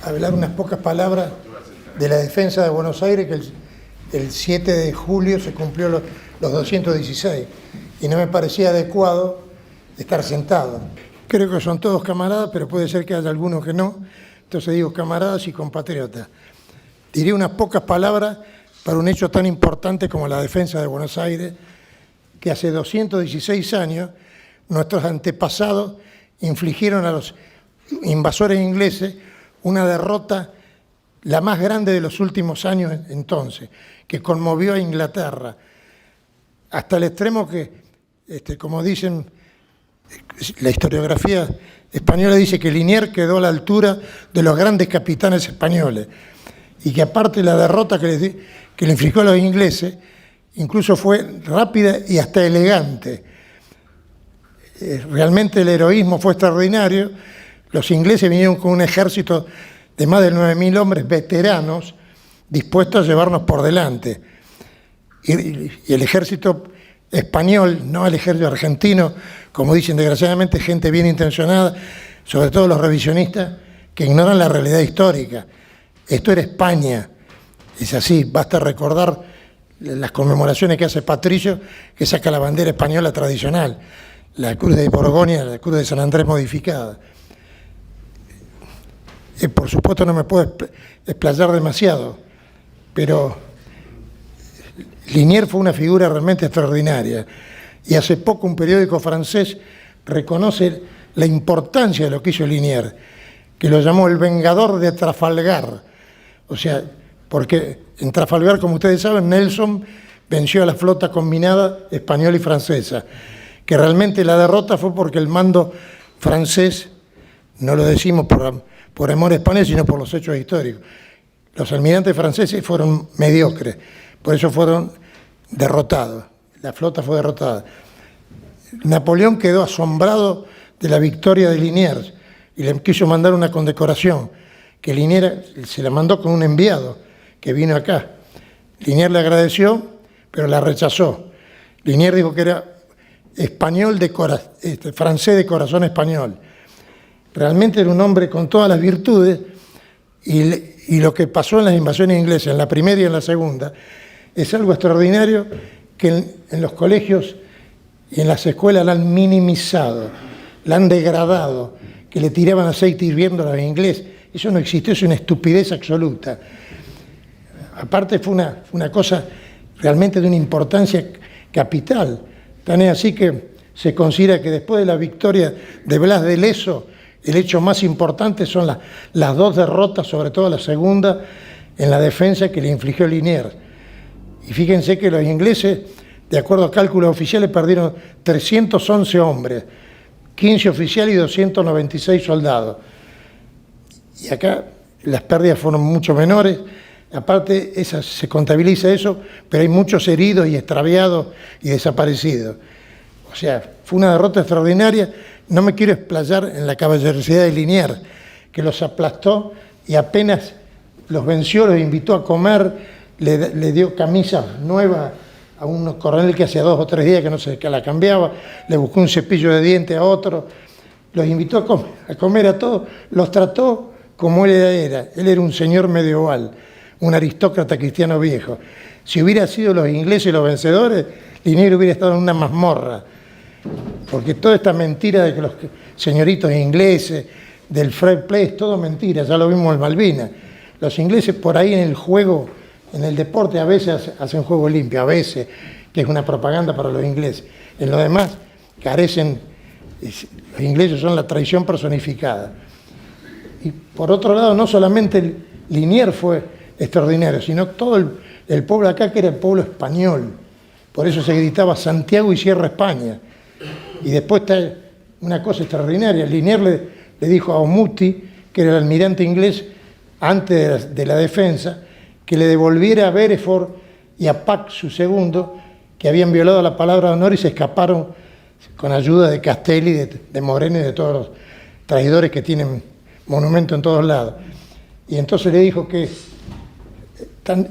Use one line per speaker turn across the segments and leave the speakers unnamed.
hablar unas pocas palabras de la defensa de Buenos Aires, que el 7 de julio se cumplió los 216, y no me parecía adecuado estar sentado. Creo que son todos camaradas, pero puede ser que haya algunos que no, entonces digo camaradas y compatriotas. Diré unas pocas palabras para un hecho tan importante como la defensa de Buenos Aires, que hace 216 años nuestros antepasados infligieron a los invasores ingleses una derrota la más grande de los últimos años entonces, que conmovió a Inglaterra, hasta el extremo que, como dicen, la historiografía española dice que Liniers quedó a la altura de los grandes capitanes españoles, y que aparte la derrota que le infligió a los ingleses, incluso fue rápida y hasta elegante. Realmente el heroísmo fue extraordinario. Los ingleses vinieron con un ejército de más de 9.000 hombres veteranos dispuestos a llevarnos por delante. Y el ejército español, no el ejército argentino, como dicen desgraciadamente gente bien intencionada, sobre todo los revisionistas, que ignoran la realidad histórica. Esto era España, es así, basta recordar las conmemoraciones que hace Patricio, que saca la bandera española tradicional, la cruz de Borgoña, la cruz de San Andrés modificada. Por supuesto no me puedo explayar demasiado, pero Liniers fue una figura realmente extraordinaria, y hace poco un periódico francés reconoce la importancia de lo que hizo Liniers, que lo llamó el vengador de Trafalgar. O sea, porque en Trafalgar, como ustedes saben, Nelson venció a la flota combinada española y francesa, que realmente la derrota fue porque el mando francés, no lo decimos por amor español, sino por los hechos históricos. Los almirantes franceses fueron mediocres, por eso fueron derrotados, la flota fue derrotada. Napoleón quedó asombrado de la victoria de Liniers y le quiso mandar una condecoración, que Liniers se la mandó con un enviado que vino acá. Liniers le agradeció, pero la rechazó. Liniers dijo que era español francés de corazón español. Realmente era un hombre con todas las virtudes, y lo que pasó en las invasiones inglesas, en la primera y en la segunda, es algo extraordinario que en los colegios y en las escuelas la han minimizado, la han degradado, que le tiraban aceite hirviendo a los ingleses. Eso no existió, es una estupidez absoluta. Aparte fue una cosa realmente de una importancia capital. Tan es así que se considera que después de la victoria de Blas de Lezo, el hecho más importante son las dos derrotas, sobre todo la segunda, en la defensa que le infligió Liniers. Y fíjense que los ingleses, de acuerdo a cálculos oficiales, perdieron 311 hombres, 15 oficiales y 296 soldados. Y acá las pérdidas fueron mucho menores. Aparte, se contabiliza eso, pero hay muchos heridos y extraviados y desaparecidos. O sea, fue una derrota extraordinaria. No me quiero explayar en la caballerosidad de Liniers, que los aplastó y apenas los venció, los invitó a comer, le dio camisas nuevas a un coronel que hacía 2 o 3 días que no sé, que la cambiaba, le buscó un cepillo de dientes a otro, los invitó a comer a todos, los trató como él era. Él era un señor medieval, un aristócrata cristiano viejo. Si hubiera sido los ingleses los vencedores, Liniers hubiera estado en una mazmorra, porque toda esta mentira de que los señoritos ingleses, del fair play, es todo mentira, ya lo vimos en Malvinas. Los ingleses por ahí en el juego, en el deporte, a veces hacen juego limpio, a veces, que es una propaganda para los ingleses. En lo demás, carecen, los ingleses son la traición personificada. Y por otro lado, no solamente Liniers fue extraordinario, sino todo el pueblo acá, que era el pueblo español. Por eso se gritaba Santiago y Cierra España. Y después está una cosa extraordinaria. Liniers le dijo a Omuti, que era el almirante inglés antes de la defensa, que le devolviera a Bereford y a Pack, su segundo, que habían violado la palabra de honor y se escaparon con ayuda de Castelli, de Moreno y de todos los traidores que tienen monumento en todos lados. Y entonces le dijo que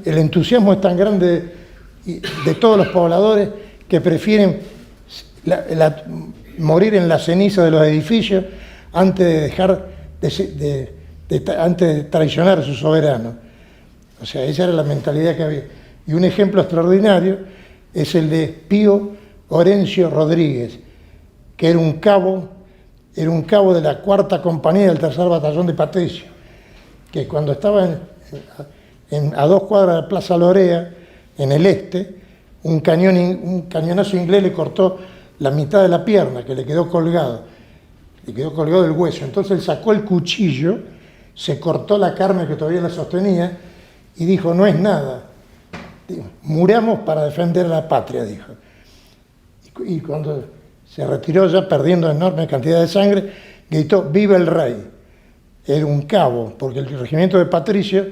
el entusiasmo es tan grande de todos los pobladores que prefieren morir en la ceniza de los edificios antes de dejar de antes de traicionar a su soberano. O sea, esa era la mentalidad que había. Y un ejemplo extraordinario es el de Pío Orencio Rodríguez, que era un cabo de la 4ª compañía del 3er batallón de Patricio, que cuando estaba a 2 cuadras de Plaza Lorea, en el este, un cañonazo inglés le cortó la mitad de la pierna, que le quedó colgado del hueso. Entonces él sacó el cuchillo, se cortó la carne que todavía la sostenía y dijo: no es nada, muramos para defender a la patria, dijo. Y cuando se retiró, ya perdiendo enorme cantidad de sangre, gritó: ¡viva el rey! Era un cabo, porque el regimiento de Patricio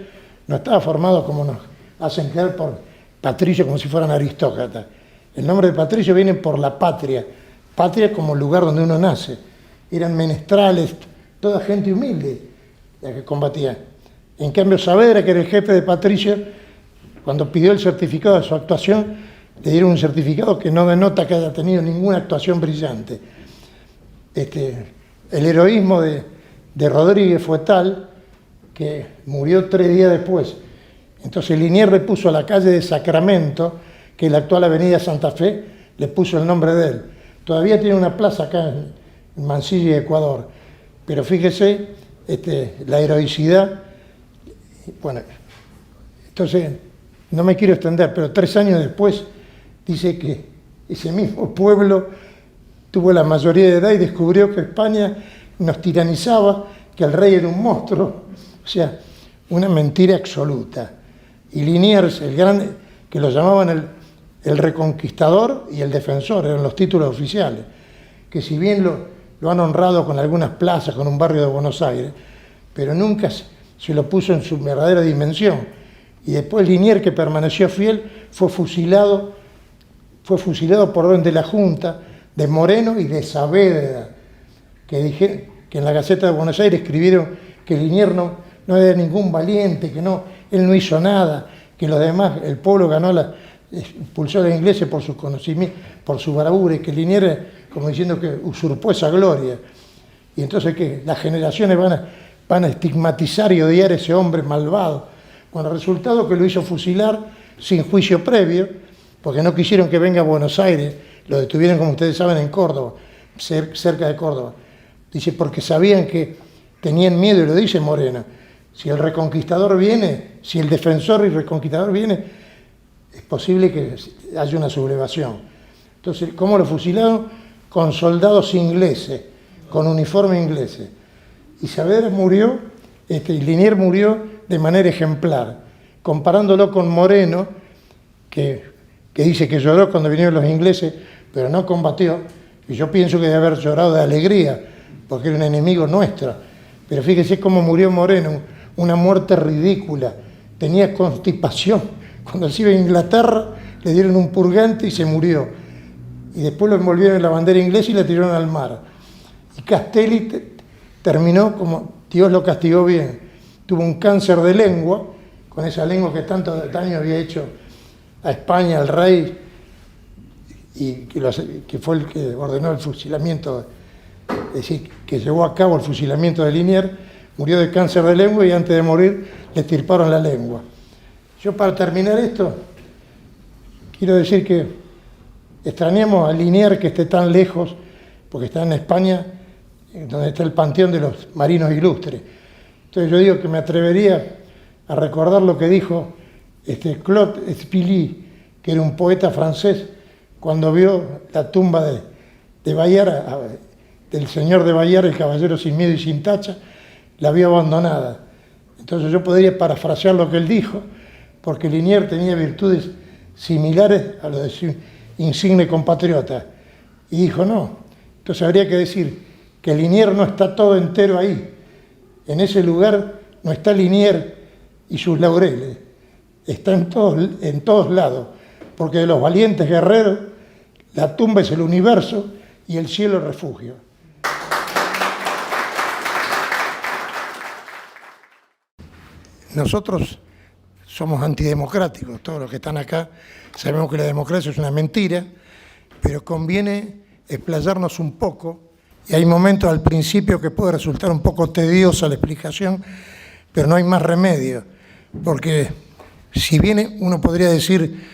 no estaba formado como nos hacen creer por Patricio, como si fueran aristócratas. El nombre de Patricio viene por la patria como lugar donde uno nace. Eran menestrales, toda gente humilde la que combatía. En cambio, Saavedra, que era el jefe de Patricio, cuando pidió el certificado de su actuación, le dieron un certificado que no denota que haya tenido ninguna actuación brillante. El heroísmo de Rodríguez fue tal que murió 3 días después. Entonces Liniers le puso a la calle de Sacramento, que es la actual avenida Santa Fe, le puso el nombre de él. Todavía tiene una plaza acá en Mansilla, Ecuador. Pero fíjese la heroicidad. Bueno, entonces, no me quiero extender, pero 3 años después dice que ese mismo pueblo tuvo la mayoría de edad y descubrió que España nos tiranizaba, que el rey era un monstruo. O sea, una mentira absoluta. Y Liniers, el grande, que lo llamaban el reconquistador y el defensor, eran los títulos oficiales, que si bien lo han honrado con algunas plazas, con un barrio de Buenos Aires, pero nunca se lo puso en su verdadera dimensión. Y después Liniers, que permaneció fiel, fue fusilado por orden de la Junta, de Moreno y de Saavedra, que en la Gaceta de Buenos Aires escribieron que Liniers no era ningún valiente, que él no hizo nada, que los demás, el pueblo expulsó a los ingleses por sus conocimientos, por su bravura, y que Liniers, como diciendo que usurpó esa gloria. Y entonces que las generaciones van a estigmatizar y odiar a ese hombre malvado, con el resultado que lo hizo fusilar sin juicio previo, porque no quisieron que venga a Buenos Aires, lo detuvieron, como ustedes saben, en Córdoba, cerca de Córdoba. Dice, porque sabían que tenían miedo, y lo dice Moreno: si el reconquistador viene, si el defensor y reconquistador viene, es posible que haya una sublevación. Entonces, ¿cómo lo fusilaron? Con soldados ingleses, con uniforme ingleses. Y Saavedra murió, y Liniers murió de manera ejemplar, comparándolo con Moreno, que dice que lloró cuando vinieron los ingleses, pero no combatió. Y yo pienso que debe haber llorado de alegría, porque era un enemigo nuestro. Pero fíjese cómo murió Moreno, una muerte ridícula. Tenía constipación. Cuando se iba a Inglaterra, le dieron un purgante y se murió. Y después lo envolvieron en la bandera inglesa y la tiraron al mar. Y Castelli terminó como Dios lo castigó bien. Tuvo un cáncer de lengua, con esa lengua que tanto daño había hecho a España, al rey, y que fue el que ordenó el fusilamiento, es decir, que llevó a cabo el fusilamiento de Liniers. Murió de cáncer de lengua y antes de morir le extirparon la lengua. Yo, para terminar esto, quiero decir que extrañamos a Liniers, que esté tan lejos, porque está en España, donde está el panteón de los marinos ilustres. Entonces yo digo que me atrevería a recordar lo que dijo Claude Spilly, que era un poeta francés, cuando vio la tumba de Bayard, del señor de Bayard, el caballero sin miedo y sin tacha, la vio abandonada. Entonces yo podría parafrasear lo que él dijo, porque Liniers tenía virtudes similares a las de su insigne compatriota. Y dijo, no. Entonces habría que decir que Liniers no está todo entero ahí. En ese lugar no está Liniers y sus laureles. Está en todos lados, porque de los valientes guerreros, la tumba es el universo y el cielo el refugio. Nosotros somos antidemocráticos, todos los que están acá sabemos que la democracia es una mentira, pero conviene explayarnos un poco Y hay momentos al principio que puede resultar un poco tediosa la explicación, pero no hay más remedio, porque si bien uno podría decir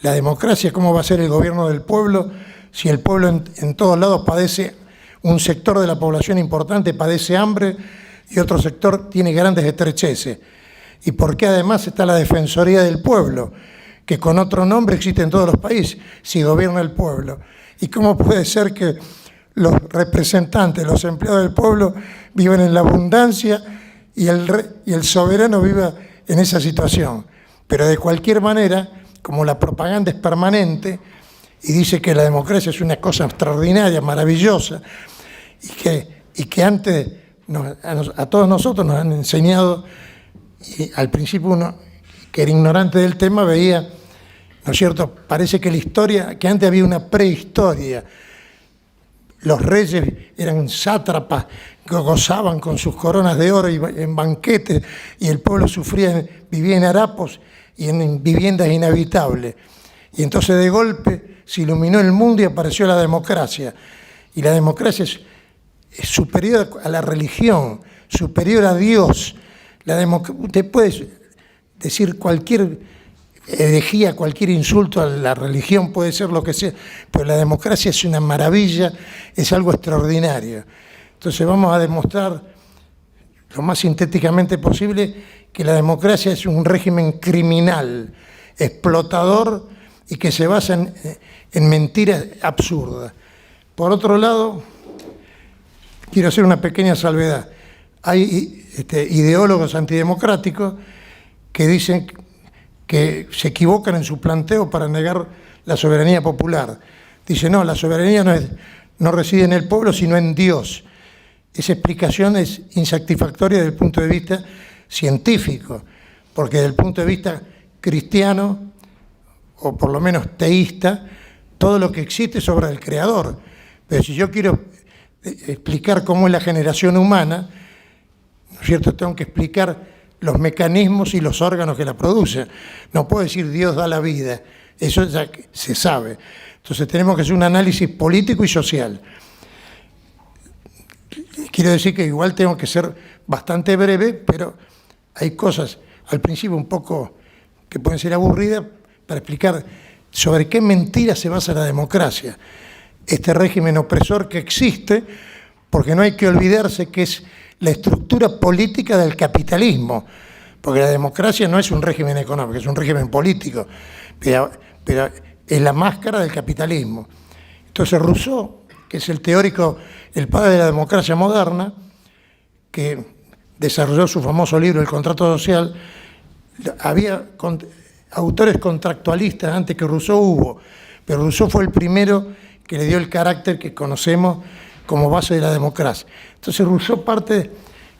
la democracia, ¿cómo va a ser el gobierno del pueblo si el pueblo en todos lados padece, un sector de la población importante padece hambre y otro sector tiene grandes estrecheces? ¿Y por qué además está la Defensoría del Pueblo, que con otro nombre existe en todos los países, si gobierna el pueblo? ¿Y cómo puede ser que los representantes, los empleados del pueblo viven en la abundancia y el soberano viva en esa situación? Pero de cualquier manera, como la propaganda es permanente y dice que la democracia es una cosa extraordinaria, maravillosa, y que antes a todos nosotros nos han enseñado, y al principio uno, que era ignorante del tema, veía, ¿no es cierto?, parece que la historia, que antes había una prehistoria. Los reyes eran sátrapas que gozaban con sus coronas de oro y en banquetes, y el pueblo sufría, vivía en harapos y en viviendas inhabitables. Y entonces de golpe se iluminó el mundo y apareció la democracia. Y la democracia es superior a la religión, superior a Dios. Usted puede decir cualquier herejía, cualquier insulto a la religión, puede ser lo que sea, pero la democracia es una maravilla, es algo extraordinario. Entonces vamos a demostrar lo más sintéticamente posible que la democracia es un régimen criminal, explotador y que se basa en mentiras absurdas. Por otro lado, quiero hacer una pequeña salvedad. Hay ideólogos antidemocráticos que dicen que se equivocan en su planteo para negar la soberanía popular. Dicen, no, la soberanía no reside en el pueblo, sino en Dios. Esa explicación es insatisfactoria desde el punto de vista científico, porque desde el punto de vista cristiano, o por lo menos teísta, todo lo que existe es obra del Creador. Pero si yo quiero explicar cómo es la generación humana, ¿no es cierto?, tengo que explicar los mecanismos y los órganos que la producen. No puedo decir Dios da la vida, eso ya se sabe. Entonces tenemos que hacer un análisis político y social. Quiero decir que igual tengo que ser bastante breve, pero hay cosas al principio un poco que pueden ser aburridas para explicar sobre qué mentira se basa la democracia. Este régimen opresor que existe, porque no hay que olvidarse que es la estructura política del capitalismo, porque la democracia no es un régimen económico, es un régimen político, pero es la máscara del capitalismo. Entonces Rousseau, que es el teórico, el padre de la democracia moderna, que desarrolló su famoso libro El contrato social, había autores contractualistas antes que Rousseau hubo, pero Rousseau fue el primero que le dio el carácter que conocemos como base de la democracia. Entonces Rousseau parte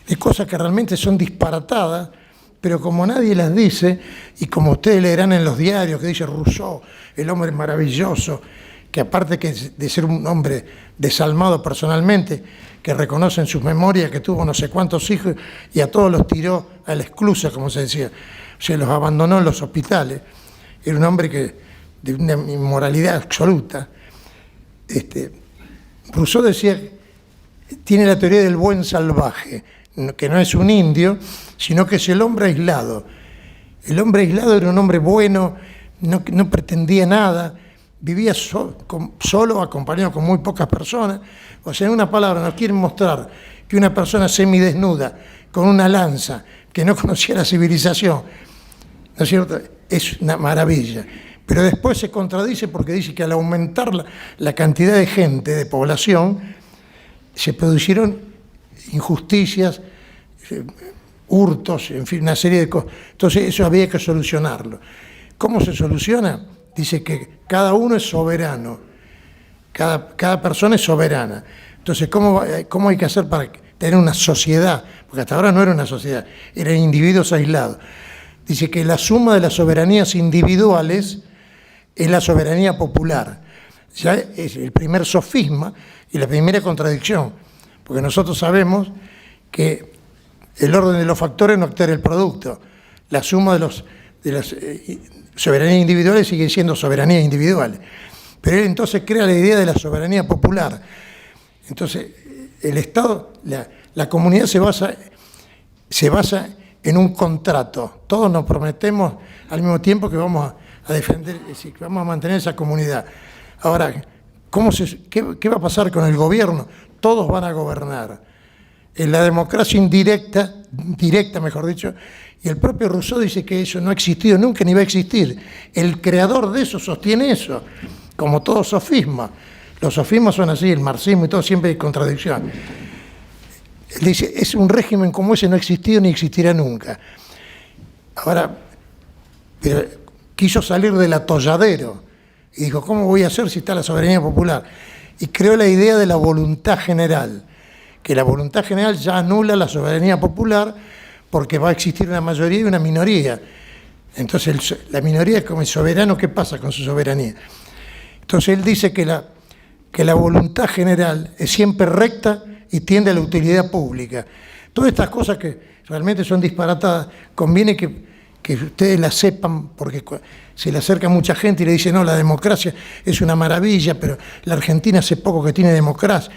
de cosas que realmente son disparatadas, pero como nadie las dice, y como ustedes leerán en los diarios que dice Rousseau, el hombre maravilloso, que aparte que de ser un hombre desalmado personalmente, que reconoce en sus memorias que tuvo no sé cuántos hijos y a todos los tiró a la esclusa, como se decía, o sea, los abandonó en los hospitales. Era un hombre de una inmoralidad absoluta. Rousseau decía, tiene la teoría del buen salvaje, que no es un indio, sino que es el hombre aislado. El hombre aislado era un hombre bueno, no pretendía nada, vivía solo, acompañado con muy pocas personas. O sea, en una palabra, nos quieren mostrar que una persona semidesnuda, con una lanza, que no conocía la civilización, ¿no es cierto?, es una maravilla. Pero después se contradice porque dice que al aumentar la cantidad de gente, de población, se produjeron injusticias, hurtos, en fin, una serie de cosas. Entonces eso había que solucionarlo. ¿Cómo se soluciona? Dice que cada uno es soberano, cada persona es soberana. Entonces, ¿cómo hay que hacer para tener una sociedad? Porque hasta ahora no era una sociedad, eran individuos aislados. Dice que la suma de las soberanías individuales es la soberanía popular. Ya es el primer sofisma y la primera contradicción, porque nosotros sabemos que el orden de los factores no altera el producto. La suma de las soberanías individuales sigue siendo soberanías individuales. Pero él entonces crea la idea de la soberanía popular. Entonces, el Estado, la comunidad se basa en un contrato. Todos nos prometemos al mismo tiempo que vamos a defender, es decir, que vamos a mantener esa comunidad. Ahora, ¿qué va a pasar con el gobierno? Todos van a gobernar. En la democracia directa mejor dicho, y el propio Rousseau dice que eso no ha existido nunca ni va a existir. El creador de eso sostiene eso, como todo sofisma. Los sofismas son así, el marxismo y todo, siempre hay contradicción. Él dice, es un régimen como ese no ha existido ni existirá nunca. Ahora, pero quiso salir del atolladero y dijo, ¿cómo voy a hacer si está la soberanía popular? Y creó la idea de la voluntad general, que la voluntad general ya anula la soberanía popular porque va a existir una mayoría y una minoría. Entonces, la minoría como el soberano, ¿qué pasa con su soberanía? Entonces, él dice que la voluntad general es siempre recta y tiende a la utilidad pública. Todas estas cosas que realmente son disparatadas, conviene que ustedes las sepan, porque se le acerca mucha gente y le dice, no, la democracia es una maravilla, pero la Argentina hace poco que tiene democracia.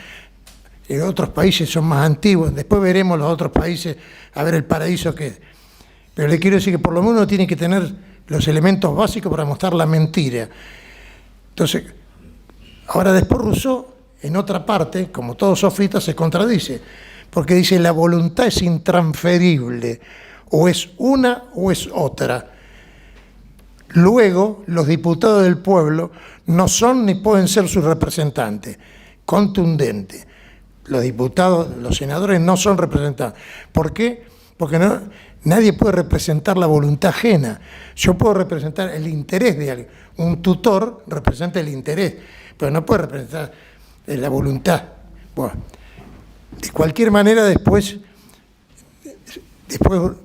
Otros países son más antiguos, después veremos los otros países, a ver el paraíso que es. Pero le quiero decir que por lo menos uno tiene que tener los elementos básicos para mostrar la mentira. Entonces, ahora después Rousseau, en otra parte, como todo sofista, se contradice, porque dice la voluntad es intransferible, o es una o es otra. Luego, los diputados del pueblo no son ni pueden ser sus representantes. Contundente. Los diputados, los senadores no son representantes. ¿Por qué? Porque nadie puede representar la voluntad ajena. Yo puedo representar el interés de alguien. Un tutor representa el interés, pero no puede representar la voluntad. Bueno, de cualquier manera, después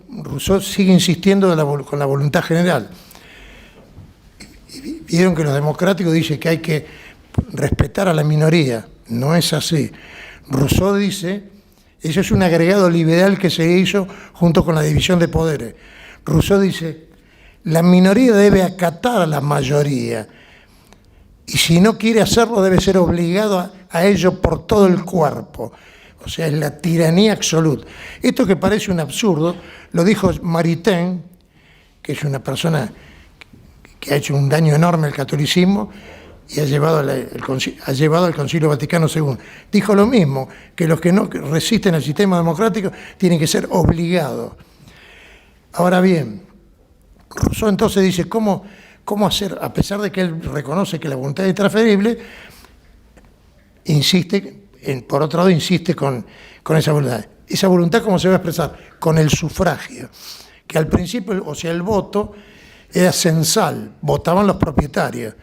Rousseau sigue insistiendo con la voluntad general. Y vieron que los democráticos dicen que hay que respetar a la minoría. No es así. Rousseau dice, eso es un agregado liberal que se hizo junto con la división de poderes. Rousseau dice, la minoría debe acatar a la mayoría y si no quiere hacerlo debe ser obligado a ello por todo el cuerpo. O sea, es la tiranía absoluta. Esto que parece un absurdo, lo dijo Maritain, que es una persona que ha hecho un daño enorme al catolicismo, y ha llevado al Concilio Vaticano II. Dijo lo mismo, que los que no resisten al sistema democrático tienen que ser obligados. Ahora bien, Rousseau entonces dice, ¿cómo hacer? A pesar de que él reconoce que la voluntad es intransferible, por otro lado insiste con esa voluntad. ¿Esa voluntad cómo se va a expresar? Con el sufragio, que al principio, o sea, el voto era censal, votaban los propietarios.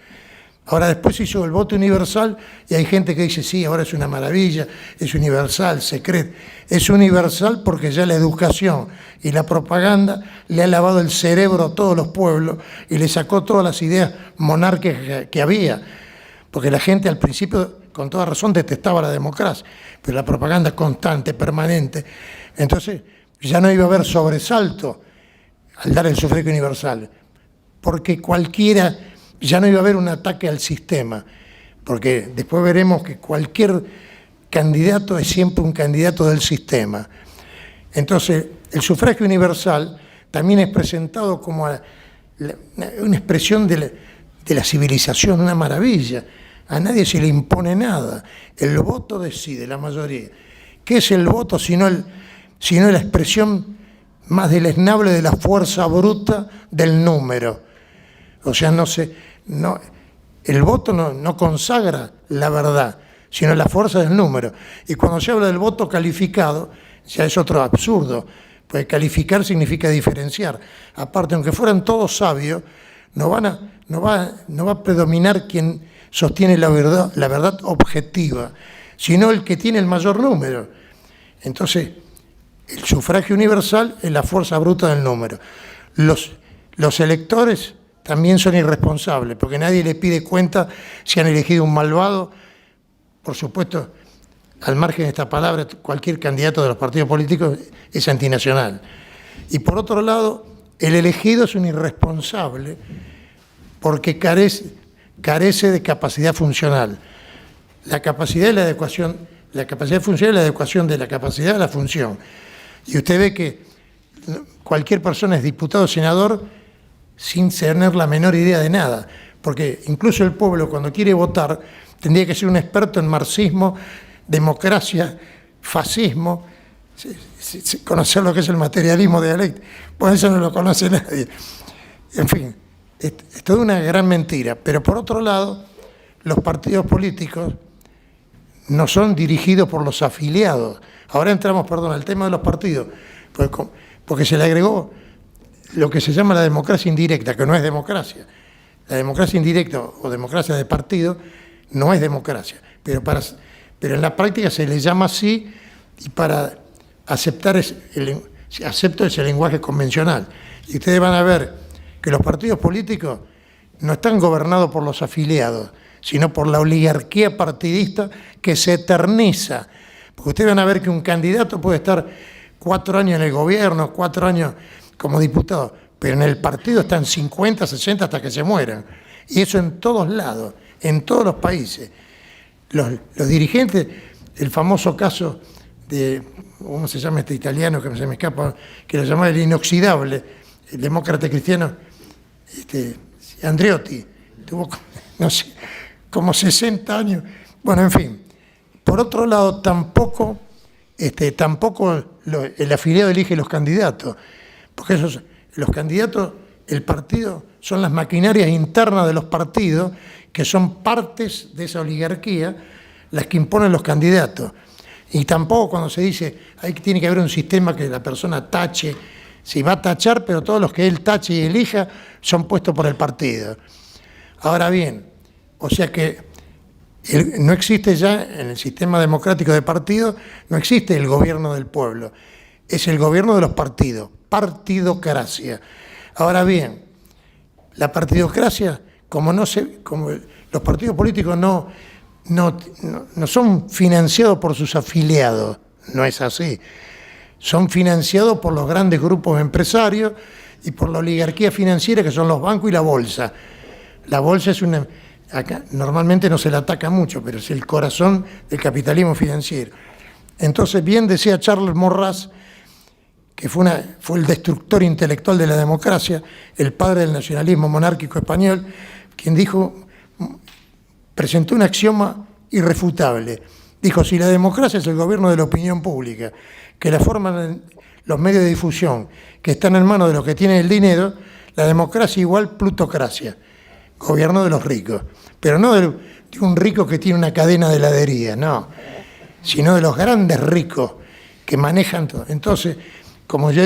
Ahora después se hizo el voto universal y hay gente que dice, sí, ahora es una maravilla, es universal, secreto. Es universal porque ya la educación y la propaganda le ha lavado el cerebro a todos los pueblos y le sacó todas las ideas monárquicas que había. Porque la gente al principio, con toda razón, detestaba la democracia, pero la propaganda constante, permanente. Entonces ya no iba a haber sobresalto al dar el sufragio universal, porque ya no iba a haber un ataque al sistema, porque después veremos que cualquier candidato es siempre un candidato del sistema. Entonces, el sufragio universal también es presentado como una expresión de la civilización, una maravilla. A nadie se le impone nada. El voto decide, la mayoría. ¿Qué es el voto sino la expresión más deleznable de la fuerza bruta del número? O sea, el voto no consagra la verdad, sino la fuerza del número. Y cuando se habla del voto calificado, ya es otro absurdo, pues calificar significa diferenciar. Aparte, aunque fueran todos sabios, no va a predominar quien sostiene la verdad objetiva, sino el que tiene el mayor número. Entonces, el sufragio universal es la fuerza bruta del número. Los electores también son irresponsables, porque nadie le pide cuenta si han elegido un malvado. Por supuesto, al margen de esta palabra, cualquier candidato de los partidos políticos es antinacional. Y por otro lado, el elegido es un irresponsable porque carece de capacidad funcional. La capacidad es la capacidad funcional es la adecuación de la capacidad a la función. Y usted ve que cualquier persona es diputado o senador sin tener la menor idea de nada, porque incluso el pueblo cuando quiere votar tendría que ser un experto en marxismo, democracia, fascismo, conocer lo que es el materialismo dialéctico, pues eso no lo conoce nadie. En fin, es toda una gran mentira. Pero por otro lado, los partidos políticos no son dirigidos por los afiliados. Ahora entramos, al tema de los partidos, porque se le agregó lo que se llama la democracia indirecta, que no es democracia. La democracia indirecta o democracia de partido no es democracia, pero en la práctica se le llama así, y para aceptar acepto ese lenguaje convencional. Y ustedes van a ver que los partidos políticos no están gobernados por los afiliados, sino por la oligarquía partidista que se eterniza. Porque ustedes van a ver que un candidato puede estar 4 años en el gobierno, 4 años como diputado, pero en el partido están 50, 60 hasta que se mueran. Y eso en todos lados, en todos los países. Los dirigentes, el famoso caso de, ¿cómo se llama este italiano que se me escapa? Que lo llamaba el inoxidable, el demócrata cristiano, Andreotti, tuvo, no sé, como 60 años. Bueno, en fin. Por otro lado, tampoco el afiliado elige los candidatos, porque los candidatos, el partido, son las maquinarias internas de los partidos, que son partes de esa oligarquía, las que imponen los candidatos. Y tampoco cuando se dice, tiene que haber un sistema que la persona tache, si va a tachar, pero todos los que él tache y elija son puestos por el partido. Ahora bien, o sea que no existe ya en el sistema democrático de partidos, no existe el gobierno del pueblo, es el gobierno de los partidos, partidocracia. Ahora bien, la partidocracia, como los partidos políticos no son financiados por sus afiliados, no es así. Son financiados por los grandes grupos empresarios y por la oligarquía financiera, que son los bancos y la bolsa. La bolsa acá normalmente no se la ataca mucho, pero es el corazón del capitalismo financiero. Entonces, bien decía Charles Maurras, que fue el destructor intelectual de la democracia, el padre del nacionalismo monárquico español, quien presentó un axioma irrefutable. Dijo, si la democracia es el gobierno de la opinión pública, que la forman los medios de difusión, que están en manos de los que tienen el dinero, la democracia igual plutocracia, gobierno de los ricos. Pero no de un rico que tiene una cadena de heladería, no, sino de los grandes ricos que manejan todo. Entonces, como yo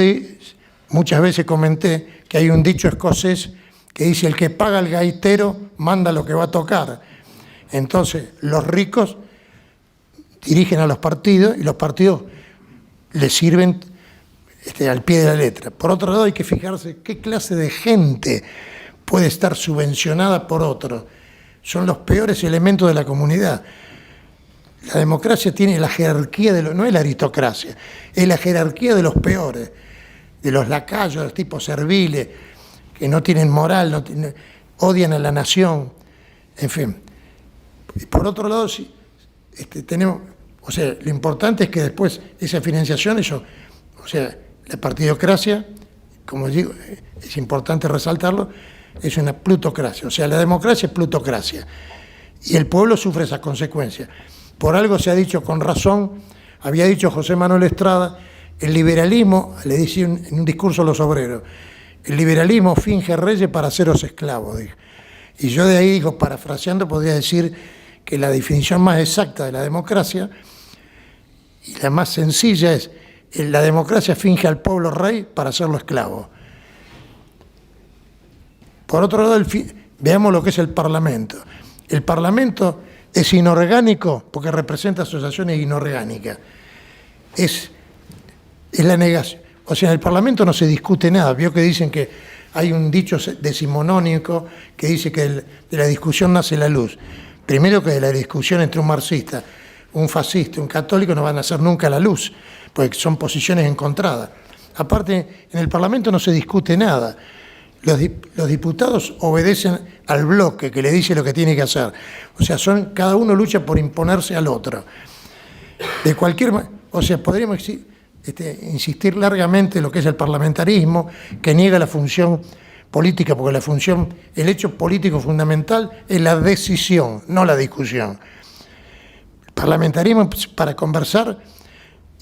muchas veces comenté, que hay un dicho escocés que dice, el que paga al gaitero manda lo que va a tocar. Entonces, los ricos dirigen a los partidos y los partidos les sirven al pie de la letra. Por otro lado, hay que fijarse qué clase de gente puede estar subvencionada por otros. Son los peores elementos de la comunidad. La democracia tiene la jerarquía no es la aristocracia, es la jerarquía de los peores, de los lacayos, de los tipos serviles, que no tienen moral, odian a la nación, en fin. Y por otro lado, tenemos, lo importante es que después esa financiación, la partidocracia, como digo, es importante resaltarlo, es una plutocracia. O sea, la democracia es plutocracia. Y el pueblo sufre esas consecuencias. Por algo se ha dicho con razón, había dicho José Manuel Estrada, el liberalismo, le decía en un discurso a los obreros, el liberalismo finge reyes para haceros esclavos, dijo. Y yo de ahí, parafraseando, podría decir que la definición más exacta de la democracia y la más sencilla es, la democracia finge al pueblo rey para hacerlo esclavo. Por otro lado, veamos lo que es el Parlamento. El Parlamento es inorgánico porque representa asociaciones inorgánicas. Es la negación. O sea, en el Parlamento no se discute nada. Vio que dicen que hay un dicho decimonónico que dice que de la discusión nace la luz. Primero, que de la discusión entre un marxista, un fascista, un católico no van a hacer nunca la luz, porque son posiciones encontradas. Aparte, en el Parlamento no se discute nada. Los diputados obedecen al bloque que le dice lo que tiene que hacer. O sea, cada uno lucha por imponerse al otro. De cualquier manera, o sea, podríamos insistir largamente en lo que es el parlamentarismo, que niega la función política, porque el hecho político fundamental es la decisión, no la discusión. El parlamentarismo para conversar,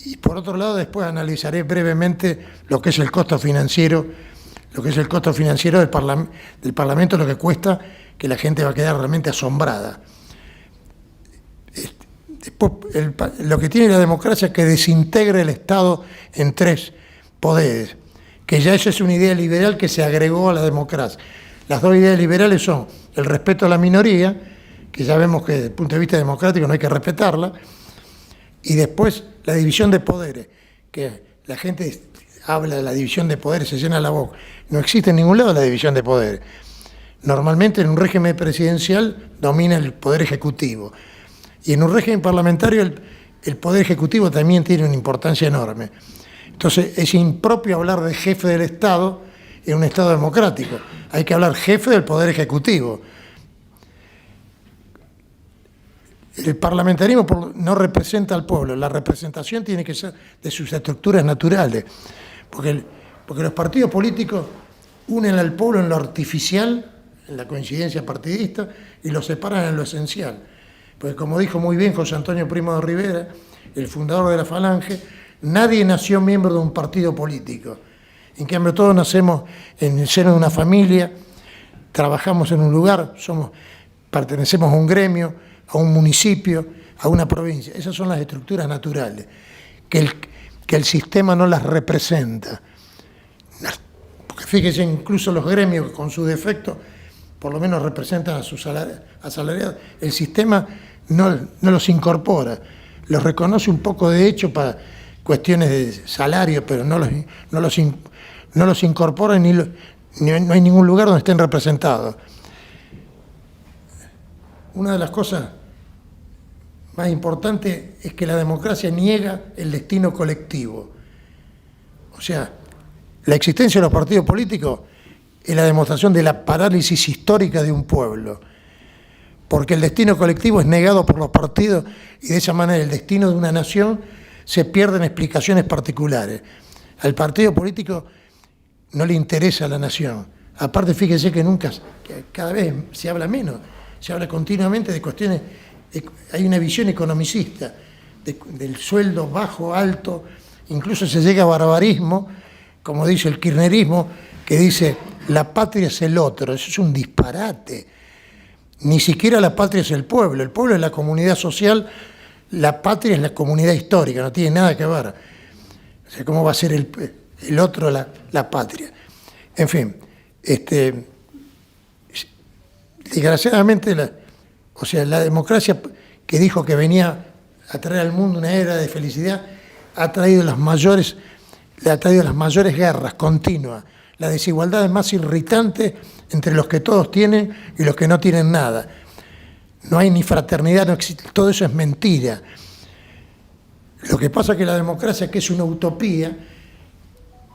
y por otro lado después analizaré brevemente lo que es el costo financiero, del Parlamento, lo que cuesta, que la gente va a quedar realmente asombrada. Después, lo que tiene la democracia es que desintegra el Estado en 3 poderes, que ya esa es una idea liberal que se agregó a la democracia. Las 2 ideas liberales son el respeto a la minoría, que ya vemos que desde el punto de vista democrático no hay que respetarla, y después la división de poderes, que la gente habla de la división de poderes, se llena la boca. No existe en ningún lado la división de poderes. Normalmente en un régimen presidencial domina el poder ejecutivo, y en un régimen parlamentario el poder ejecutivo también tiene una importancia enorme. Entonces es impropio hablar de jefe del Estado en un Estado democrático. Hay que hablar jefe del poder ejecutivo. El parlamentarismo no representa al pueblo, la representación tiene que ser de sus estructuras naturales, porque los partidos políticos unen al pueblo en lo artificial, en la coincidencia partidista, y lo separan en lo esencial. Porque como dijo muy bien José Antonio Primo de Rivera, el fundador de la Falange, nadie nació miembro de un partido político. En cambio, todos nacemos en el seno de una familia, trabajamos en un lugar, pertenecemos a un gremio, a un municipio, a una provincia. Esas son las estructuras naturales, que el sistema no las representa. Porque fíjense, incluso los gremios con sus defectos, por lo menos representan a sus asalariados. El sistema no los incorpora, los reconoce un poco de hecho para cuestiones de salario, pero no los incorpora no hay ningún lugar donde estén representados. Una de las cosas más importantes es que la democracia niega el destino colectivo. O sea, la existencia de los partidos políticos es la demostración de la parálisis histórica de un pueblo, porque el destino colectivo es negado por los partidos y de esa manera el destino de una nación se pierde en explicaciones particulares. Al partido político no le interesa a la nación. Aparte, fíjense que cada vez se habla menos, se habla continuamente de cuestiones, hay una visión economicista, del sueldo bajo, alto, incluso se llega a barbarismo, como dice el kirchnerismo, que dice la patria es el otro. Eso es un disparate. Ni siquiera la patria es el pueblo es la comunidad social, la patria es la comunidad histórica, no tiene nada que ver. O sea, ¿cómo va a ser el otro la patria? En fin, desgraciadamente, la democracia que dijo que venía a traer al mundo una era de felicidad, ha traído las mayores guerras continuas, la desigualdad más irritante entre los que todos tienen y los que no tienen nada. No hay ni fraternidad, no existe, todo eso es mentira. Lo que pasa es que la democracia, que es una utopía,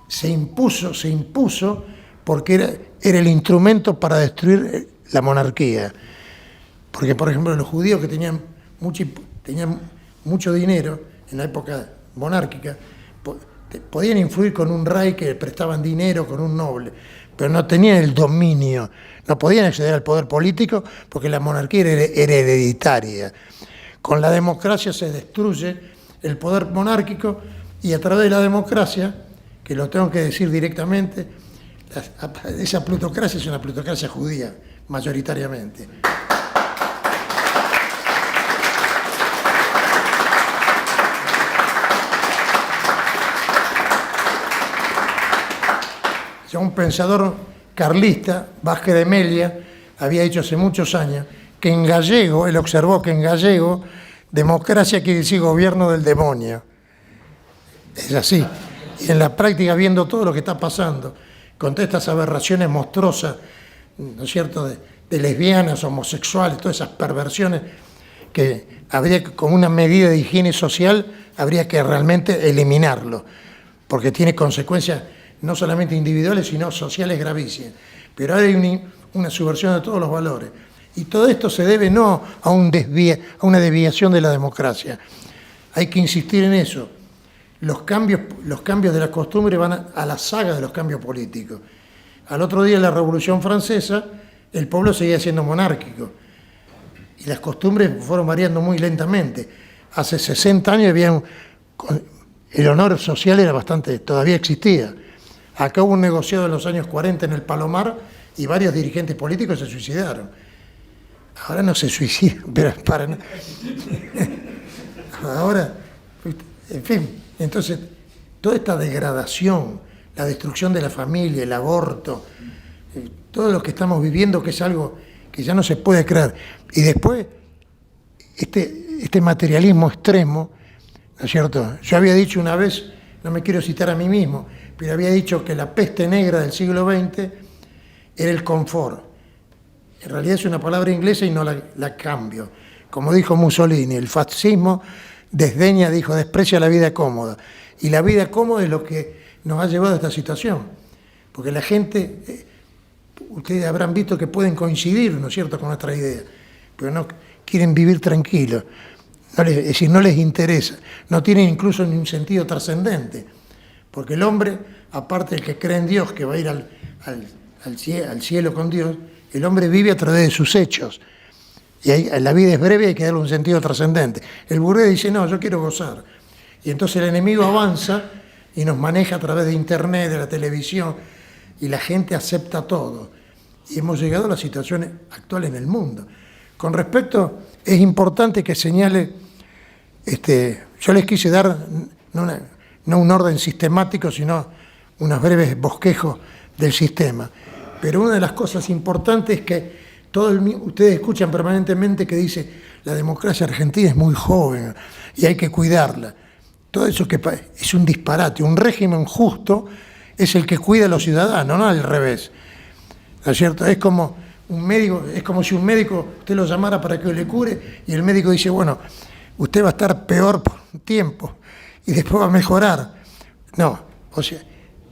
se impuso porque era el instrumento para destruir la monarquía. Porque, por ejemplo, los judíos que tenían mucho dinero en la época monárquica, podían influir con un rey que prestaban dinero, con un noble, pero no tenían el dominio, no podían acceder al poder político porque la monarquía era hereditaria. Con la democracia se destruye el poder monárquico y a través de la democracia, que lo tengo que decir directamente, esa plutocracia es una plutocracia judía, mayoritariamente. Ya un pensador carlista, Vázquez de Mella, había dicho hace muchos años que en gallego, él observó que en gallego, democracia quiere decir gobierno del demonio. Es así. Y en la práctica, viendo todo lo que está pasando, con todas estas aberraciones monstruosas, ¿no es cierto?, de lesbianas, homosexuales, todas esas perversiones, que habría que, con una medida de higiene social, habría que realmente eliminarlo, porque tiene consecuencias no solamente individuales, sino sociales gravísimas. Pero ahora hay una subversión de todos los valores. Y todo esto se debe no a una desviación de la democracia, hay que insistir en eso. Los cambios de la costumbre van a la saga de los cambios políticos. Al otro día de la Revolución Francesa, el pueblo seguía siendo monárquico y las costumbres fueron variando muy lentamente. Hace 60 años el honor social era todavía existía. Acá hubo un negociado en los años 40 en el Palomar y varios dirigentes políticos se suicidaron. Ahora no se suicidan, pero para nada. Ahora, en fin, entonces, toda esta degradación, la destrucción de la familia, el aborto, todo lo que estamos viviendo, que es algo que ya no se puede creer. Y después, este materialismo extremo, ¿no es cierto? Yo había dicho una vez, no me quiero citar a mí mismo, pero había dicho que la peste negra del siglo XX era el confort. En realidad es una palabra inglesa y no la cambio. Como dijo Mussolini, el fascismo desprecia la vida cómoda. Y la vida cómoda es lo que nos ha llevado a esta situación. Porque la gente, ustedes habrán visto que pueden coincidir, ¿no es cierto?, con nuestra idea, pero no quieren vivir tranquilos. Es decir, no les interesa. No tienen incluso ni un sentido trascendente. Porque el hombre, aparte del que cree en Dios, que va a ir al cielo con Dios, el hombre vive a través de sus hechos. Y la vida es breve y hay que darle un sentido trascendente. El burgués dice, no, yo quiero gozar. Y entonces el enemigo avanza y nos maneja a través de internet, de la televisión, y la gente acepta todo. Y hemos llegado a la situación actual en el mundo. Con respecto, es importante que señale, yo les quise dar no un orden sistemático, sino unos breves bosquejos del sistema. Pero una de las cosas importantes es que ustedes escuchan permanentemente que dice la democracia argentina es muy joven y hay que cuidarla. Todo eso es un disparate. Un régimen justo es el que cuida a los ciudadanos, no al revés. ¿No es cierto? Es como si un médico usted lo llamara para que le cure y el médico dice, bueno, usted va a estar peor por un tiempo y después va a mejorar. No, o sea,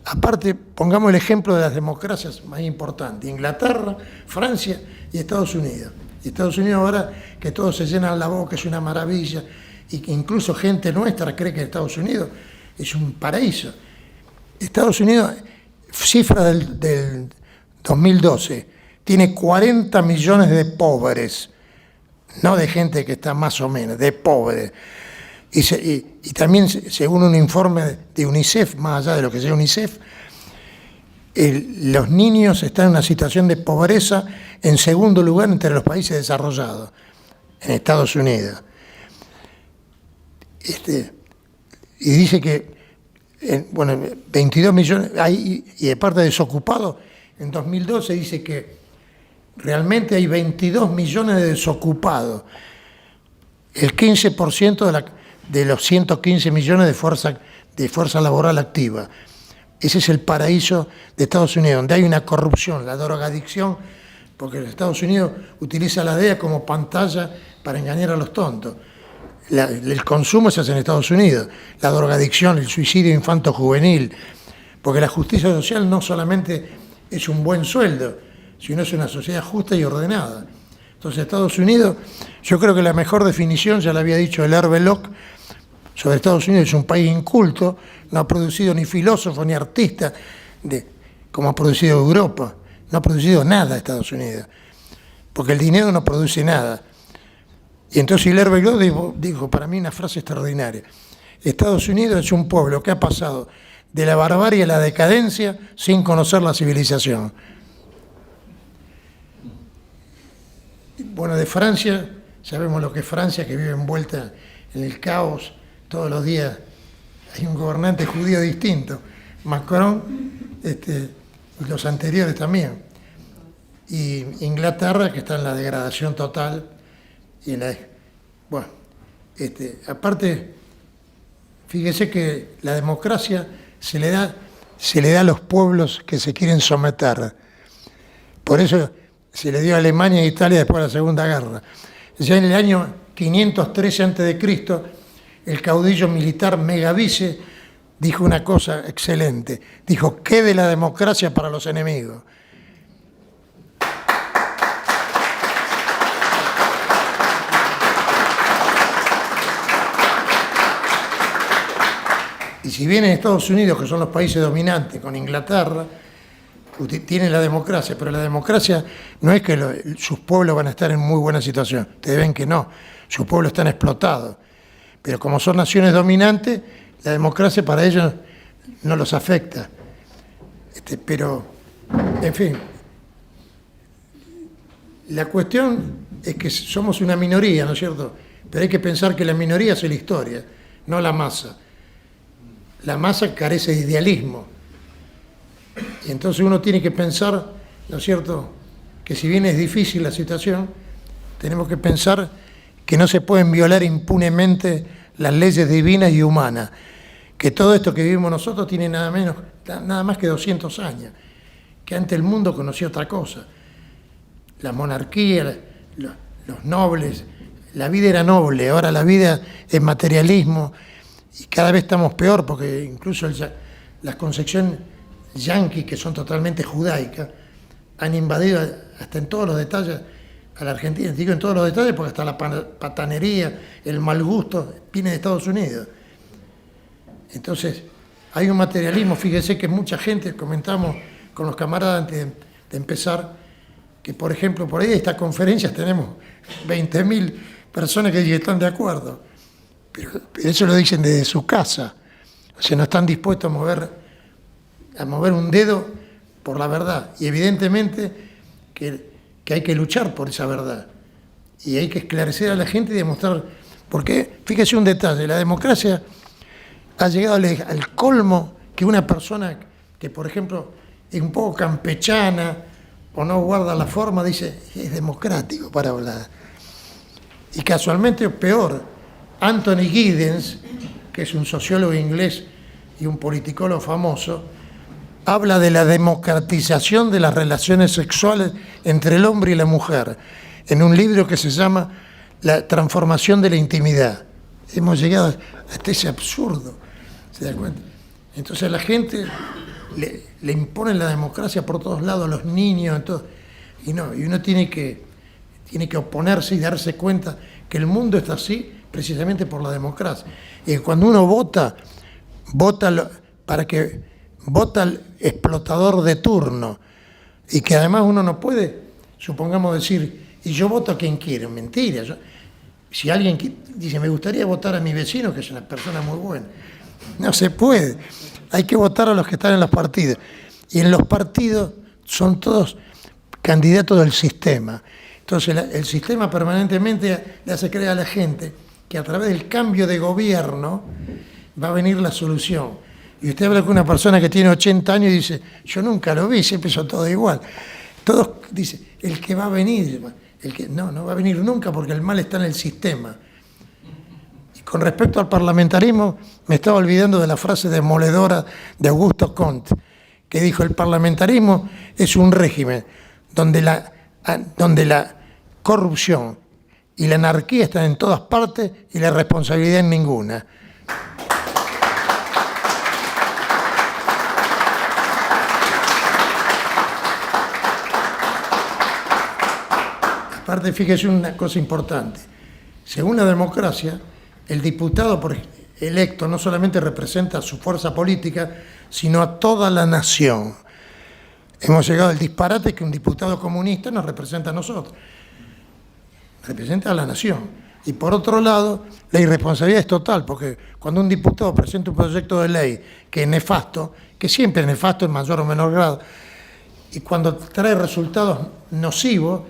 aparte, pongamos el ejemplo de las democracias más importantes, Inglaterra, Francia y Estados Unidos. Y Estados Unidos ahora que todos se llenan la boca, es una maravilla, y que incluso gente nuestra cree que Estados Unidos es un paraíso. Estados Unidos, cifra del 2012, tiene 40 millones de pobres, no de gente que está más o menos, de pobres. Y también, según un informe de UNICEF, más allá de lo que sea UNICEF, los niños están en una situación de pobreza en segundo lugar entre los países desarrollados, en Estados Unidos. Y dice que, 22 millones, y de parte de desocupados, en 2012 dice que realmente hay 22 millones de desocupados, el 15% de los 115 millones de fuerza laboral activa. Ese es el paraíso de Estados Unidos, donde hay una corrupción, la drogadicción, porque Estados Unidos utiliza la DEA como pantalla para engañar a los tontos. El consumo se hace en Estados Unidos, la drogadicción, el suicidio infanto-juvenil, porque la justicia social no solamente es un buen sueldo, sino es una sociedad justa y ordenada. Entonces, Estados Unidos, yo creo que la mejor definición, ya la había dicho el Hervé Locke, sobre Estados Unidos, es un país inculto, no ha producido ni filósofo ni artista como ha producido Europa, no ha producido nada Estados Unidos, porque el dinero no produce nada. Y entonces el Hervé Locke dijo para mí una frase extraordinaria: Estados Unidos es un pueblo que ha pasado de la barbarie a la decadencia sin conocer la civilización. Bueno, de Francia, sabemos lo que es Francia, que vive envuelta en el caos. Todos los días hay un gobernante judío distinto, Macron, y los anteriores también. Y Inglaterra, que está en la degradación total. Aparte, fíjese que la democracia se le da a los pueblos que se quieren someter. Por eso se le dio a Alemania e Italia después de la Segunda Guerra. Ya en el año 513 a.C., el caudillo militar Megavice dijo una cosa excelente. Dijo, quede la democracia para los enemigos. Y si bien en Estados Unidos, que son los países dominantes, con Inglaterra, tiene la democracia, pero la democracia no es que sus pueblos van a estar en muy buena situación. Ustedes ven que no, sus pueblos están explotados. Pero como son naciones dominantes, la democracia para ellos no los afecta. Pero, en fin, la cuestión es que somos una minoría, ¿no es cierto? Pero hay que pensar que la minoría es la historia, no la masa. La masa carece de idealismo. Y entonces uno tiene que pensar, ¿no es cierto?, que si bien es difícil la situación, tenemos que pensar que no se pueden violar impunemente las leyes divinas y humanas, que todo esto que vivimos nosotros tiene nada más que 200 años, que antes el mundo conocía otra cosa. La monarquía, los nobles, la vida era noble, ahora la vida es materialismo y cada vez estamos peor porque incluso las concepciones yanquis, que son totalmente judaicas, han invadido hasta en todos los detalles a la Argentina. Digo en todos los detalles porque hasta la patanería, el mal gusto, viene de Estados Unidos. Entonces, hay un materialismo, fíjese que mucha gente, comentamos con los camaradas antes de empezar, que por ejemplo, por ahí de estas conferencias tenemos 20.000 personas que están de acuerdo, pero eso lo dicen desde su casa, o sea, no están dispuestos a mover un dedo por la verdad, y evidentemente que hay que luchar por esa verdad, y hay que esclarecer a la gente y demostrar, porque, fíjese un detalle, la democracia ha llegado al colmo que una persona que, por ejemplo, es un poco campechana o no guarda la forma, dice, es democrático para hablar. Y casualmente, peor, Anthony Giddens, que es un sociólogo inglés y un politicólogo famoso, habla de la democratización de las relaciones sexuales entre el hombre y la mujer, en un libro que se llama La transformación de la intimidad. Hemos llegado hasta ese absurdo, ¿se da cuenta? Entonces a la gente le imponen la democracia por todos lados, a los niños, y uno tiene que oponerse y darse cuenta que el mundo está así precisamente por la democracia. Y cuando uno vota al explotador de turno, y que además uno no puede, supongamos, decir, y yo voto a quien quiero. Mentira. Si alguien dice, me gustaría votar a mi vecino, que es una persona muy buena, no se puede. Hay que votar a los que están en los partidos. Y en los partidos son todos candidatos del sistema. Entonces el sistema permanentemente le hace creer a la gente que a través del cambio de gobierno va a venir la solución. Y usted habla con una persona que tiene 80 años y dice, yo nunca lo vi, siempre son todos igual. Todos dicen, el que va a venir, no va a venir nunca porque el mal está en el sistema. Y con respecto al parlamentarismo, me estaba olvidando de la frase demoledora de Augusto Comte, que dijo, el parlamentarismo es un régimen donde la corrupción y la anarquía están en todas partes y la responsabilidad en ninguna. Aparte, fíjese una cosa importante. Según la democracia, el diputado electo no solamente representa a su fuerza política, sino a toda la nación. Hemos llegado al disparate que un diputado comunista nos representa a nosotros. Representa a la nación. Y por otro lado, la irresponsabilidad es total, porque cuando un diputado presenta un proyecto de ley que es nefasto, que siempre es nefasto en mayor o menor grado, y cuando trae resultados nocivos,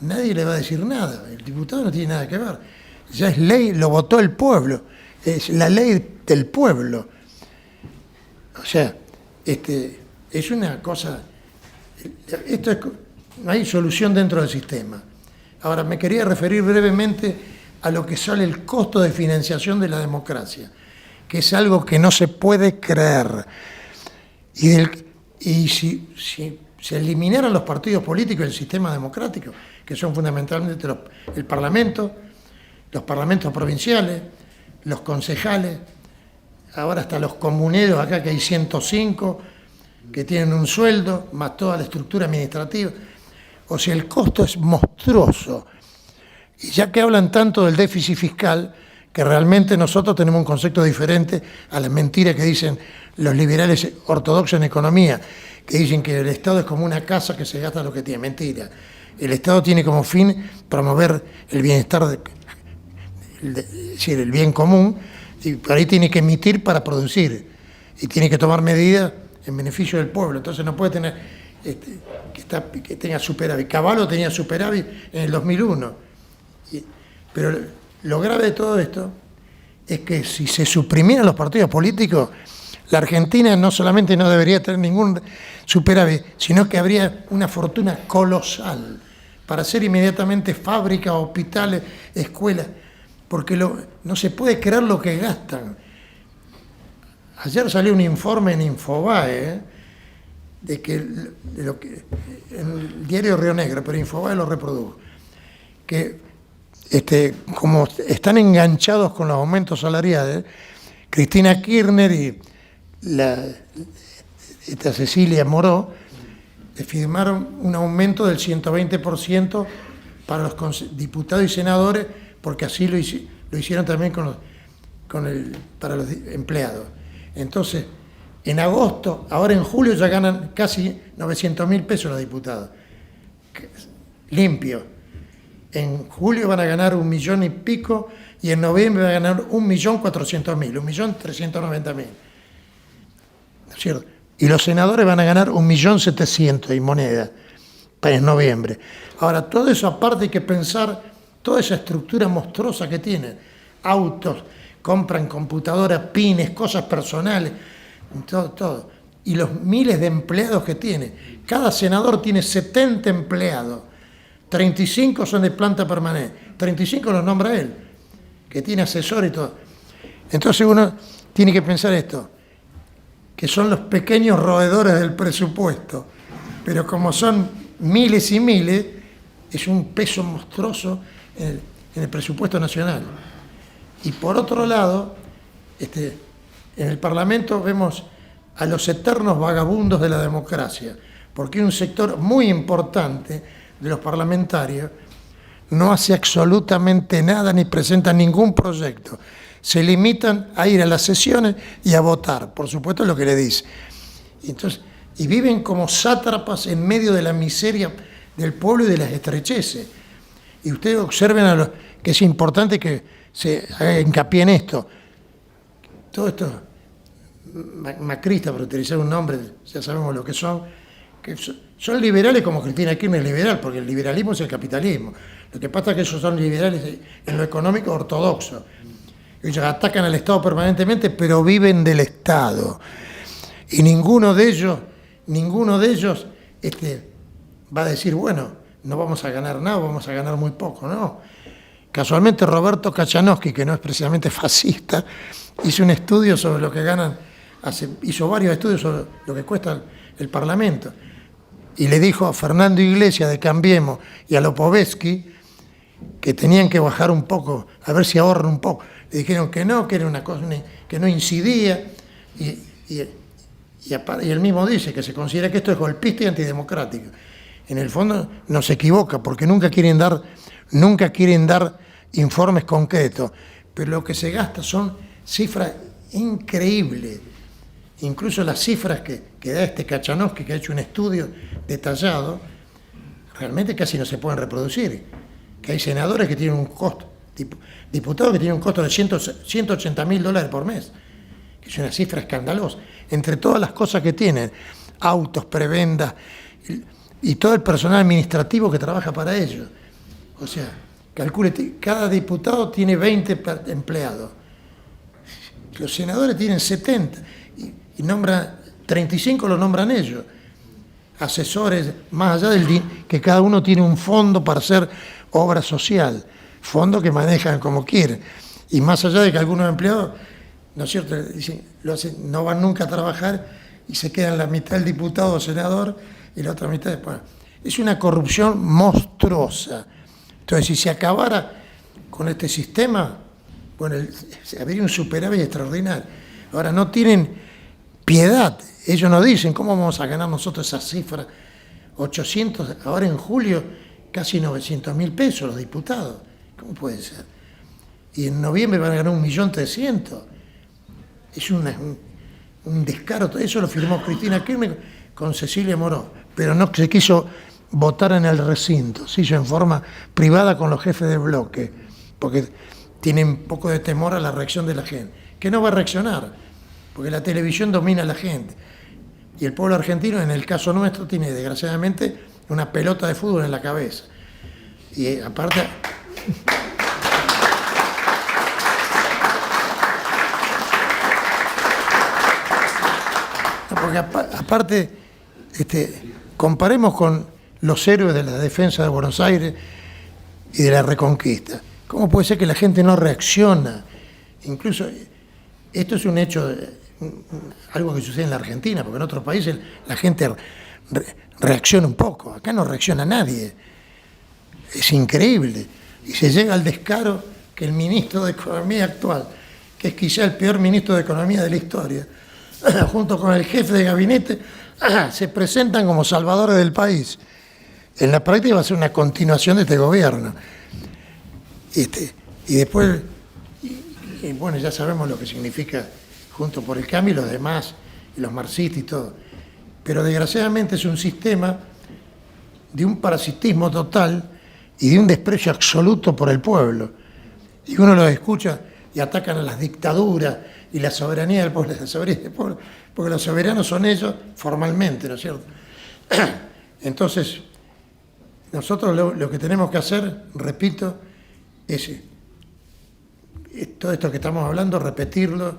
nadie le va a decir nada. El diputado no tiene nada que ver. Ya es ley, lo votó el pueblo. Es la ley del pueblo. O sea, es una cosa... no hay solución dentro del sistema. Ahora, me quería referir brevemente a lo que sale el costo de financiación de la democracia, que es algo que no se puede creer. Y si se eliminaran los partidos políticos del sistema democrático, que son fundamentalmente el Parlamento, los parlamentos provinciales, los concejales, ahora hasta los comuneros, acá que hay 105, que tienen un sueldo, más toda la estructura administrativa. O sea, el costo es monstruoso. Y ya que hablan tanto del déficit fiscal, que realmente nosotros tenemos un concepto diferente a las mentiras que dicen los liberales ortodoxos en economía, que dicen que el Estado es como una casa que se gasta lo que tiene. Mentira. El Estado tiene como fin promover el bienestar, es decir, el bien común, y por ahí tiene que emitir para producir, y tiene que tomar medidas en beneficio del pueblo. Entonces no puede tener que tenga superávit. Cavallo tenía superávit en el 2001. Pero lo grave de todo esto es que si se suprimieran los partidos políticos, la Argentina no solamente no debería tener ningún superávit, sino que habría una fortuna colosal para hacer inmediatamente fábricas, hospitales, escuelas, porque no se puede creer lo que gastan. Ayer salió un informe en Infobae, de que en el diario Río Negro, pero Infobae lo reprodujo, que como están enganchados con los aumentos salariales, Cristina Kirchner y Cecilia Moró firmaron un aumento del 120% para los diputados y senadores, porque así lo hicieron también para los empleados. Entonces, en agosto, ahora en julio ya ganan casi 900.000 pesos los diputados, limpio. En julio van a ganar 1 millón y pico, y en noviembre van a ganar 1.400.000, 1.390.000. ¿No es cierto? Y los senadores van a ganar 1.700.000 y moneda en noviembre. Ahora, todo eso aparte hay que pensar, toda esa estructura monstruosa que tienen, autos, compran computadoras, pines, cosas personales, todo. Y los miles de empleados que tiene. Cada senador tiene 70 empleados. 35 son de planta permanente. 35 los nombra él, que tiene asesor y todo. Entonces uno tiene que pensar esto, que son los pequeños roedores del presupuesto. Pero como son miles y miles, es un peso monstruoso en el presupuesto nacional. Y por otro lado, en el Parlamento vemos a los eternos vagabundos de la democracia, porque hay un sector muy importante de los parlamentarios no hace absolutamente nada ni presenta ningún proyecto. Se limitan a ir a las sesiones y a votar, por supuesto es lo que le dice. Y viven como sátrapas en medio de la miseria del pueblo y de las estrecheces. Y ustedes observen que es importante que se haga hincapié en esto. Todo esto, macristas, por utilizar un nombre, ya sabemos lo que son son liberales como Cristina Kirchner es liberal, porque el liberalismo es el capitalismo. Lo que pasa es que ellos son liberales en lo económico ortodoxo. Ellos atacan al Estado permanentemente, pero viven del Estado. Y ninguno de ellos va a decir, bueno, no vamos a ganar nada, vamos a ganar muy poco, no. Casualmente Roberto Kachanowski, que no es precisamente fascista, hizo un estudio sobre lo que ganan, hizo varios estudios sobre lo que cuesta el Parlamento. Y le dijo a Fernando Iglesias de Cambiemos y a Lopovetsky que tenían que bajar un poco, a ver si ahorran un poco. Le dijeron que no, que era una cosa que no incidía, y él mismo dice que se considera que esto es golpista y antidemocrático. En el fondo no se equivoca, porque nunca quieren dar informes concretos, pero lo que se gasta son cifras increíbles. Incluso las cifras que da Kachanowski, que ha hecho un estudio detallado, realmente casi no se pueden reproducir. Que hay senadores que tienen un costo, diputados que tienen un costo de $180.000 por mes, que es una cifra escandalosa. Entre todas las cosas que tienen, autos, prebendas, y todo el personal administrativo que trabaja para ellos. O sea, calcule, cada diputado tiene 20 empleados. Los senadores tienen 70. Y 35 lo nombran ellos, asesores, más allá que cada uno tiene un fondo para hacer obra social, fondo que manejan como quieren, y más allá de que algunos empleados, ¿no es cierto?, dicen, no van nunca a trabajar y se quedan la mitad del diputado o senador y la otra mitad después. Es una corrupción monstruosa. Entonces, si se acabara con este sistema, bueno, habría un superávit extraordinario. Ahora, no tienen piedad. Ellos nos dicen, ¿cómo vamos a ganar nosotros esa cifra? 800, ahora en julio, casi 900.000 pesos los diputados. ¿Cómo puede ser? y en noviembre van a ganar 1.300.000. Es un descaro. Eso lo firmó Cristina Kirchner con Cecilia Moró, pero no se quiso votar en el recinto, se hizo en forma privada con los jefes de bloque, porque tienen un poco de temor a la reacción de la gente, que no va a reaccionar, porque la televisión domina a la gente. Y el pueblo argentino, en el caso nuestro, tiene desgraciadamente una pelota de fútbol en la cabeza. Y aparte... Porque aparte, comparemos con los héroes de la defensa de Buenos Aires y de la Reconquista. ¿Cómo puede ser que la gente no reacciona? Incluso, esto es un hecho, algo que sucede en la Argentina, porque en otros países la gente reacciona un poco. Acá no reacciona nadie. Es increíble. Y se llega al descaro que el ministro de Economía actual, que es quizá el peor ministro de Economía de la historia, junto con el jefe de gabinete, se presentan como salvadores del país. En la práctica va a ser una continuación de este gobierno. Y después, bueno, ya sabemos lo que significa Juntos por el Cambio y los demás, y los marxistas y todo. Pero desgraciadamente es un sistema de un parasitismo total y de un desprecio absoluto por el pueblo. Y uno los escucha y atacan a las dictaduras y la soberanía del pueblo, porque los soberanos son ellos formalmente, ¿no es cierto? Entonces, nosotros lo que tenemos que hacer, repito, es todo esto que estamos hablando, repetirlo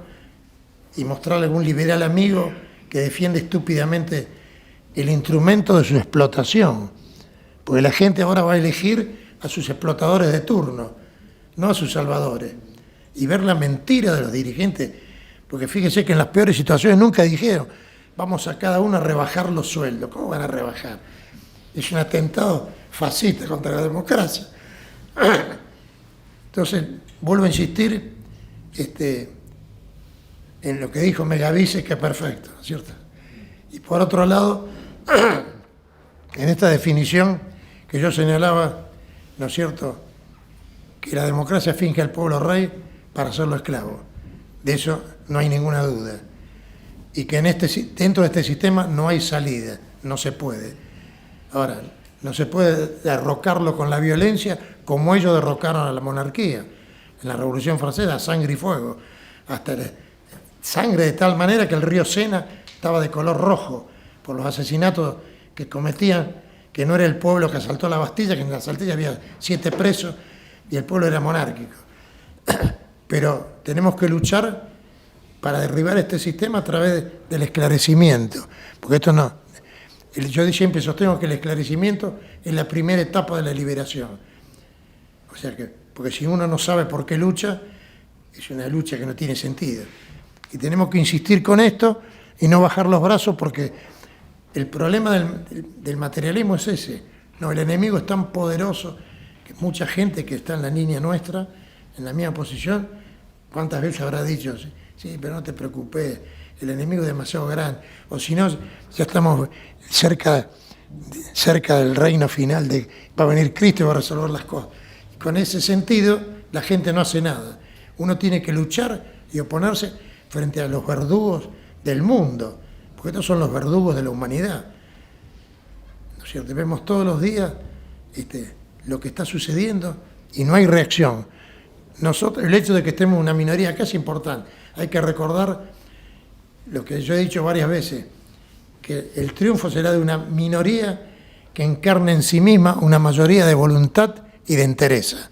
y mostrarle a algún liberal amigo que defiende estúpidamente el instrumento de su explotación, porque la gente ahora va a elegir a sus explotadores de turno, no a sus salvadores, y ver la mentira de los dirigentes, porque fíjese que en las peores situaciones nunca dijeron vamos a cada uno a rebajar los sueldos. ¿Cómo van a rebajar? Es un atentado fascista contra la democracia. Entonces, vuelvo a insistir en lo que dijo Megavices, que es perfecto, ¿no es cierto? Y por otro lado, en esta definición que yo señalaba, ¿no es cierto?, que la democracia finge al pueblo rey para hacerlo esclavo. De eso no hay ninguna duda. Y que dentro de este sistema no hay salida, no se puede. Ahora, no se puede derrocarlo con la violencia como ellos derrocaron a la monarquía. En la Revolución Francesa, sangre y fuego. Hasta sangre de tal manera que el río Sena estaba de color rojo por los asesinatos que cometían, que no era el pueblo que asaltó la Bastilla, que en la Bastilla había 7 presos y el pueblo era monárquico. Pero tenemos que luchar para derribar este sistema a través del esclarecimiento, porque esto no... Yo siempre sostengo que el esclarecimiento es la primera etapa de la liberación. O sea que, porque si uno no sabe por qué lucha, es una lucha que no tiene sentido. Y tenemos que insistir con esto y no bajar los brazos, porque el problema del materialismo es ese. No, el enemigo es tan poderoso que mucha gente que está en la línea nuestra, en la misma posición, ¿cuántas veces habrá dicho? Sí, pero no te preocupes, el enemigo es demasiado grande. O si no, ya estamos cerca del reino final, va a venir Cristo y va a resolver las cosas. Y con ese sentido, la gente no hace nada. Uno tiene que luchar y oponerse frente a los verdugos del mundo, porque estos son los verdugos de la humanidad. ¿No es cierto? Vemos todos los días lo que está sucediendo y no hay reacción. El hecho de que estemos una minoría acá es importante. Hay que recordar lo que yo he dicho varias veces, que el triunfo será de una minoría que encarne en sí misma una mayoría de voluntad y de entereza.